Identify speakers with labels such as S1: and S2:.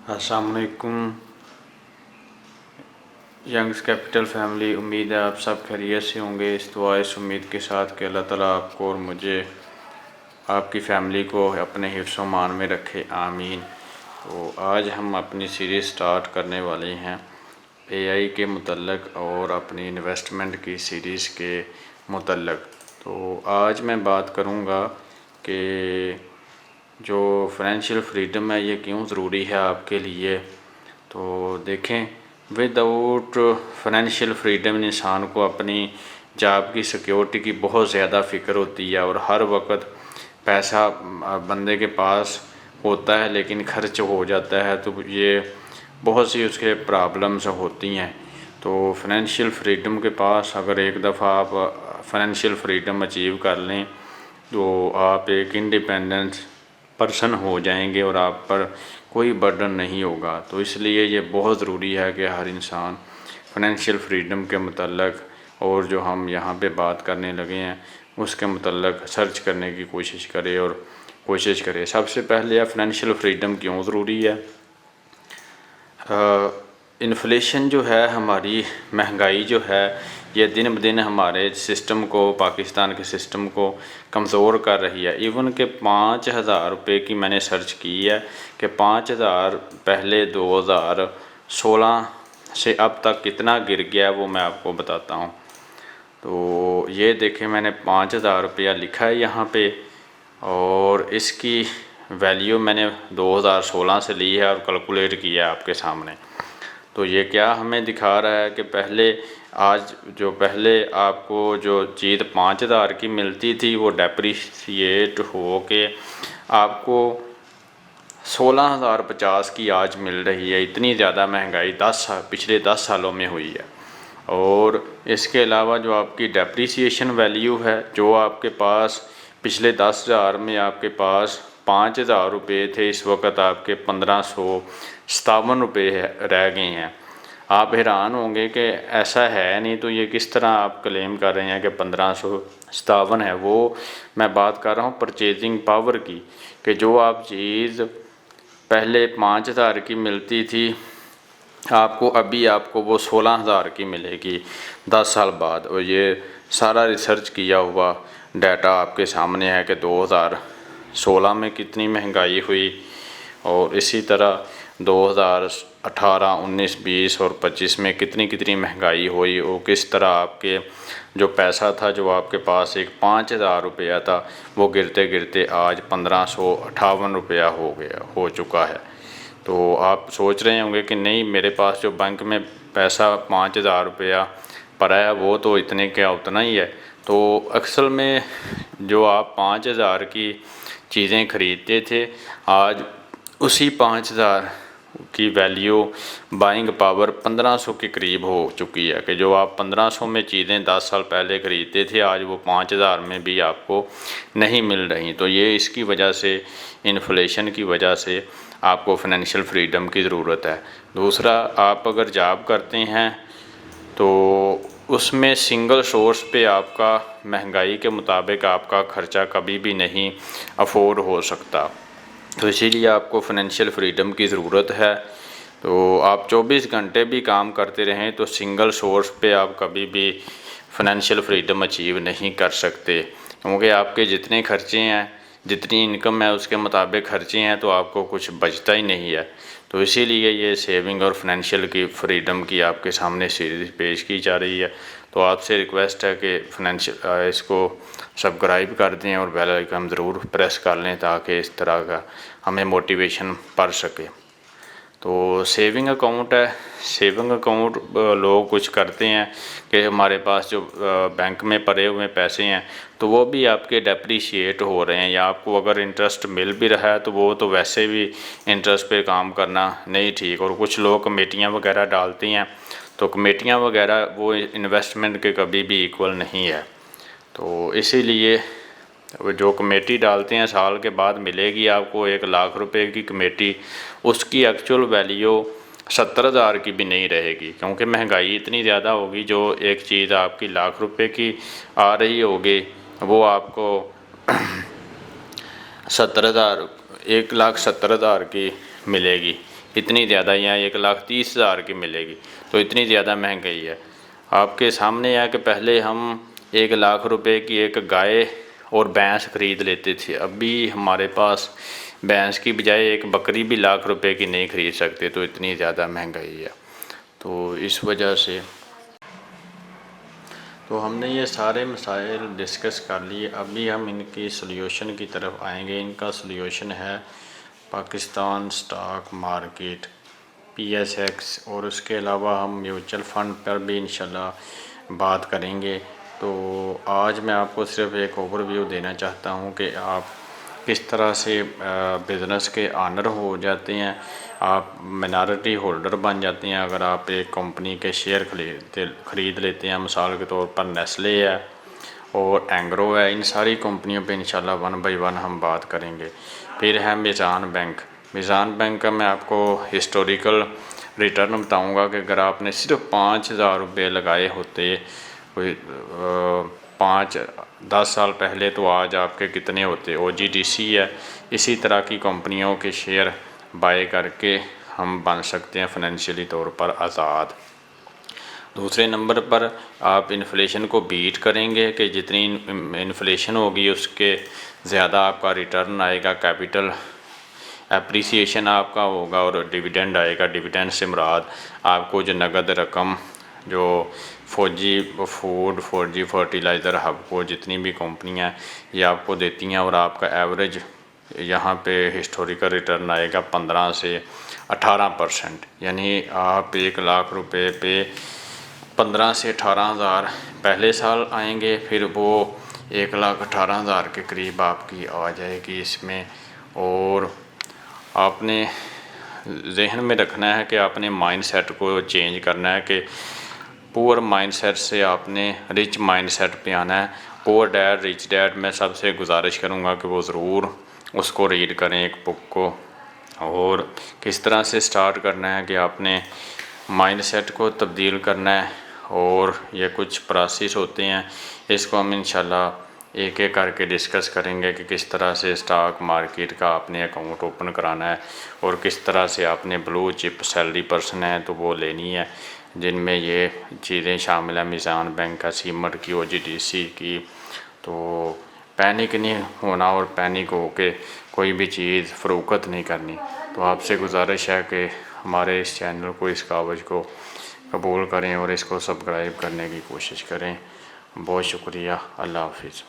S1: अस्सलाम वालेकुम Young's capital family. उम्मीद है आप सब खैरियत से होंगे। इस दुआ इस उम्मीद के साथ कि अल्लाह ताला आपको और मुझे, आपकी फ़ैमिली को अपने हिफ्ज़ व मान में रखे, आमीन। तो आज हम अपनी सीरीज़ स्टार्ट करने वाले हैं एआई के मुतल्लक़ और अपनी इन्वेस्टमेंट की सीरीज़ के मुतल्लक़। तो आज मैं बात करूँगा कि जो फाइनेंशियल फ्रीडम है ये क्यों ज़रूरी है आपके लिए। तो देखें, विदाउट फाइनेंशियल फ्रीडम इंसान को अपनी जॉब की सिक्योरिटी की बहुत ज़्यादा फ़िक्र होती है और हर वक्त पैसा बंदे के पास होता है लेकिन खर्च हो जाता है, तो ये बहुत सी उसके प्रॉब्लम्स होती हैं। तो फाइनेंशियल फ्रीडम के पास अगर एक दफ़ा आप फाइनेंशियल फ्रीडम अचीव कर लें तो आप एक इंडिपेंडेंट पर्सन हो जाएंगे और आप पर कोई बर्डन नहीं होगा। तो इसलिए ये बहुत ज़रूरी है कि हर इंसान फाइनेंशियल फ्रीडम के मुतल्लक़ और जो हम यहाँ पे बात करने लगे हैं उसके मुतल्लक़ सर्च करने की कोशिश करे और कोशिश करे। सबसे पहले फाइनेंशियल फ्रीडम क्यों ज़रूरी है। इन्फ्लेशन जो है, हमारी महंगाई जो है, ये दिन ब दिन हमारे सिस्टम को, पाकिस्तान के सिस्टम को कमज़ोर कर रही है। इवन के 5,000 रुपये की मैंने सर्च की है कि 5,000 पहले 2016 से अब तक कितना गिर गया है, वो मैं आपको बताता हूँ। तो ये देखें, मैंने 5,000 रुपया लिखा है यहाँ पे और इसकी वैल्यू मैंने 2016 से ली है और कैलकुलेट किया है आपके सामने। तो ये क्या हमें दिखा रहा है कि पहले आपको जो चीज़ 5,000 की मिलती थी वो डेप्रिशिएट हो के आपको 16,050 की आज मिल रही है। इतनी ज़्यादा महंगाई पिछले 10 सालों में हुई है। और इसके अलावा जो आपकी डेप्रिसिएशन वैल्यू है, जो आपके पास पिछले 10,000 में आपके पास 5,000 रुपये थे, इस वक्त आपके 1,557 रुपये रह गए हैं। आप हैरान होंगे कि ऐसा है नहीं, तो ये किस तरह आप क्लेम कर रहे हैं कि 1,557 है। वो मैं बात कर रहा हूँ परचेजिंग पावर की, कि जो आप चीज़ पहले 5,000 की मिलती थी आपको वो 16,000 की मिलेगी 10 साल बाद। और ये सारा रिसर्च किया हुआ डाटा आपके सामने है कि 2016 में कितनी महंगाई हुई और इसी तरह 2018, 19, 20 और 25 में कितनी महंगाई हुई। और किस तरह आपके जो पैसा था, जो आपके पास एक 5,000 रुपया था, वो गिरते गिरते आज 1,558 रुपया हो चुका है। तो आप सोच रहे होंगे कि नहीं, मेरे पास जो बैंक में पैसा 5,000 रुपया पड़ा है वो तो इतने का उतना ही है। तो असल में जो आप 5,000 की चीज़ें ख़रीदते थे, आज उसी 5,000 की वैल्यू, बाइंग पावर 1,500 के करीब हो चुकी है। कि जो आप 1,500 में चीज़ें 10 साल पहले ख़रीदते थे, आज वो 5,000 में भी आपको नहीं मिल रही। तो ये इसकी वजह से, इन्फ्लेशन की वजह से आपको फाइनेंशियल फ्रीडम की ज़रूरत है। दूसरा, आप अगर जॉब करते हैं तो उसमें सिंगल सोर्स पे आपका महंगाई के मुताबिक आपका ख़र्चा कभी भी नहीं अफोर्ड हो सकता। तो इसीलिए आपको फाइनेंशियल फ्रीडम की ज़रूरत है। तो आप 24 घंटे भी काम करते रहें तो सिंगल सोर्स पे आप कभी भी फाइनेंशियल फ्रीडम अचीव नहीं कर सकते, क्योंकि आपके जितने खर्चे हैं, जितनी इनकम है उसके मुताबिक खर्चे हैं, तो आपको कुछ बचता ही नहीं है। तो इसीलिए ये सेविंग और फाइनेंशियल की फ्रीडम की आपके सामने सीरीज़ पेश की जा रही है। तो आपसे रिक्वेस्ट है कि इसको सब्सक्राइब कर दें और बेल आइकन ज़रूर प्रेस कर लें ताकि इस तरह का हमें मोटिवेशन पड़ सके। तो सेविंग अकाउंट है, सेविंग अकाउंट लोग कुछ करते हैं कि हमारे पास जो बैंक में पड़े हुए पैसे हैं तो वो भी आपके डेप्रिशिएट हो रहे हैं, या आपको अगर इंटरेस्ट मिल भी रहा है तो वो तो वैसे भी इंटरेस्ट पे काम करना नहीं ठीक। और कुछ लोग कमेटियाँ वगैरह डालते हैं, तो कमेटियाँ वगैरह वो इन्वेस्टमेंट के कभी भी इक्वल नहीं है। तो इसीलिए जो कमेटी डालते हैं साल के बाद मिलेगी आपको 1,00,000 रुपये की कमेटी, उसकी एक्चुअल वैल्यू 70,000 की भी नहीं रहेगी, क्योंकि महंगाई इतनी ज़्यादा होगी। जो एक चीज़ आपकी 1,00,000 रुपये की आ रही होगी वो आपको 1,70,000 की मिलेगी। इतनी ज़्यादा, यहाँ 1,30,000 की मिलेगी। तो इतनी ज़्यादा महंगाई है। आपके सामने है कि पहले हम 1,00,000 रुपए की एक गाय और भैंस ख़रीद लेते थे। अभी हमारे पास भैंस की बजाय एक बकरी भी 1,00,000 रुपए की नहीं ख़रीद सकते। तो इतनी ज़्यादा महंगाई है। तो इस वजह से तो हमने ये सारे मसाइल डिस्कस कर लिए। अभी हम इनकी सॉल्यूशन की तरफ आएंगे। इनका सॉल्यूशन है पाकिस्तान स्टॉक मार्केट PSX, और उसके अलावा हम म्यूचुअल फ़ंड पर भी इंशाल्लाह बात करेंगे। तो आज मैं आपको सिर्फ एक ओवरव्यू देना चाहता हूँ कि आप किस तरह से बिज़नेस के ऑनर हो जाते हैं, आप मिनॉरिटी होल्डर बन जाते हैं अगर आप एक कंपनी के शेयर ख़रीद लेते हैं। मिसाल के तौर पर नेस्ले है और एंग्रो है, इन सारी कंपनियों पे इंशाल्लाह 1 बाय 1 हम बात करेंगे। फिर है मीज़ान बैंक। मीज़ान बैंक का मैं आपको हिस्टोरिकल रिटर्न बताऊंगा कि अगर आपने सिर्फ 5,000 रुपये लगाए होते कोई 5-10 साल पहले, तो आज आपके कितने होते। OGDC है, इसी तरह की कंपनियों के शेयर बाय करके हम बन सकते हैं फाइनेंशियली तौर पर आज़ाद। दूसरे नंबर पर आप इन्फ्लेशन को बीट करेंगे कि जितनी इन्फ्लेशन होगी उसके ज़्यादा आपका रिटर्न आएगा, कैपिटल एप्रिसिएशन आपका होगा और डिविडेंड आएगा। डिविडेंड से मुराद आपको जो नगद रकम जो फौजी फर्टिलाइज़र हबको जितनी भी कंपनियां ये आपको देती हैं, और आपका एवरेज यहाँ पे हिस्टोरिकल रिटर्न आएगा 15 से 18%। यानी आप 1,00,000 रुपये पे 15 से 18,000 पहले साल आएंगे, फिर वो 1,18,000 के करीब आपकी आ जाएगी इसमें। और आपने जहन में रखना है कि आपने माइंडसेट को चेंज करना है कि पुअर माइंडसेट से आपने रिच माइंडसेट पे आना है। पुअर डैड रिच डैड, मैं सबसे गुजारिश करूँगा कि वो ज़रूर उसको रीड करें एक बुक को। और किस तरह से स्टार्ट करना है कि आपने माइंडसेट को तब्दील करना है, और ये कुछ प्रोसेस होते हैं, इसको हम इंशाल्लाह एक एक करके डिस्कस करेंगे कि किस तरह से स्टॉक मार्केट का आपने अकाउंट ओपन कराना है, और किस तरह से आपने ब्लू चिप सैलरी पर्सन है तो वो लेनी है, जिनमें ये चीज़ें शामिल हैं, मीज़ान बैंक का, सीमट की, OGDC की। तो पैनिक नहीं होना और पैनिक होके कोई भी चीज़ फ़रोख्त नहीं करनी। तो आपसे गुजारिश है कि हमारे इस चैनल को, इस कागज़ को कबूल करें और इसको सब्सक्राइब करने की कोशिश करें। बहुत शुक्रिया। अल्लाह हाफिज़।